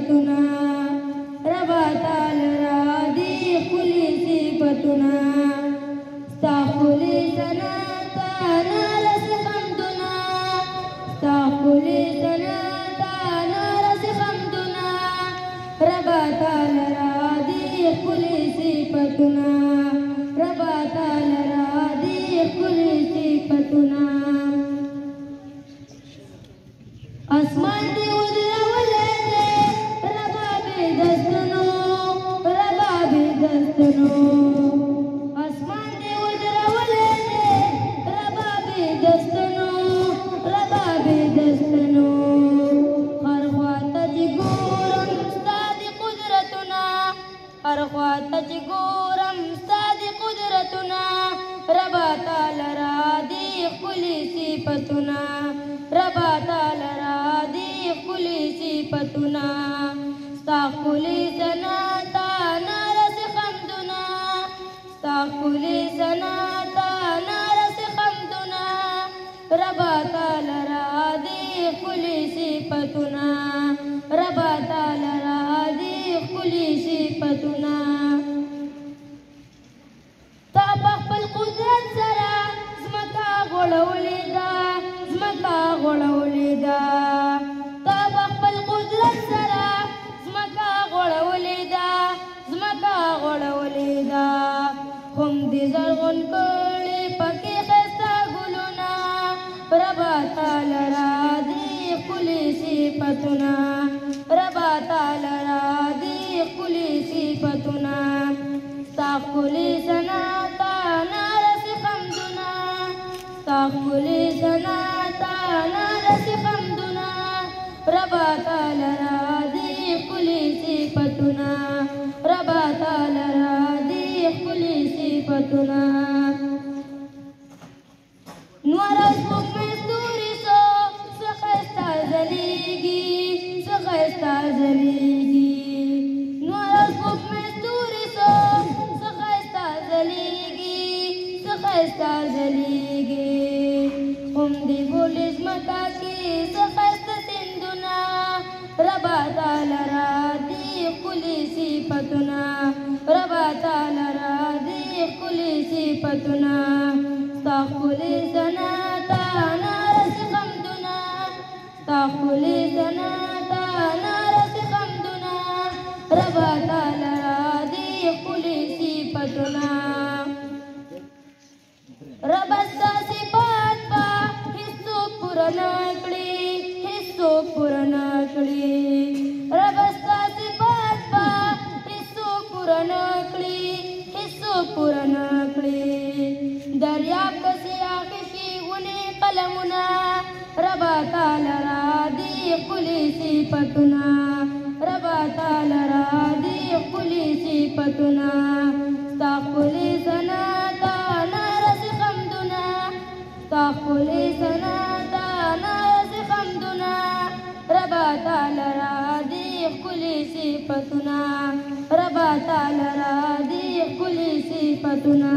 صفتنا ربا تعالی را دی خلی صفتنا ستا خلی سناتا نارس حمدنا ستا خلی سناتا نارس حمدنا ربا تعالی را دی خلی صفتنا ربا تعالی را دی خلی صفتنا اسمان دی ودرولے دے رباب دستنو رباب دستنو اسمان دی ودرولے دے رباب دستنو رباب دستنو ہر خواتا جی گورم استاد قدرتنا ہر خواتا جی گورم استاد قدرتنا ربا تعالی را دی خلی صفتنا ربا تعالی را دی خلی صفتنا ستا خلی سناتا نارس حمدنا ستا خلی سناتا نارس حمدنا ربا تعالی را دی خلی صفتنا ربا تعالی را دی خلی صفتنا تا خپل قدرت سره زمکا غړولې ده زمکا غړولې ده تا خپل قدرت سره زمکا غړولې ده زمکا غړولې ده هم دې زرغون کړي پکې ښایسته ګلونه ربا تعالی را دې ښکلي صفتونه ربا تعالی را دې ښکلي صفتونه ستا ښکلي سناتا نارس حمدنا ستا ښکلي سناتا نارس حمدنا ربا تعالی را دې ښکلي صفتونه ربا تعالی را دې ښکلي صفتونه نور او سپوږمۍ ستوري سو څه ښایسته ځلېږي څه ښایسته ځلېږي نور او سپوږمۍ ستوري سو څه ښایسته ځلېږي څه ښایسته ځلېږي هم دې ګلې ځمکه کې څه ښایسته سیندونه ربا تعالی را دې ښکلي صفتونه ربا تعالی را دې ښکلي صفتونه ستا ښکلي سناتا نارس حمدنا ستا ښکلي سناتا نارس حمدنا ربا تعالی را دې ښکلي صفتونه ربا ستا صفات به هیڅوک پوره نه کړي هیڅوک پوره نه کړي ربا ستا صفات به هیڅوک پوره نه کړي هیڅوک پوره نه کړي دریاب پسې آخشي ونې قلمونه ربا تعالی را دې ښکلي صفتونه ربا تعالی را دې ښکلي صفتونه ستا ښکلي سناتا نارس حمدنا ستا ښکلي سناتا نارس حمدنا ربا تعالی را دې ښکلي صفتونه ربا تعالی را دې ښکلي صفتونه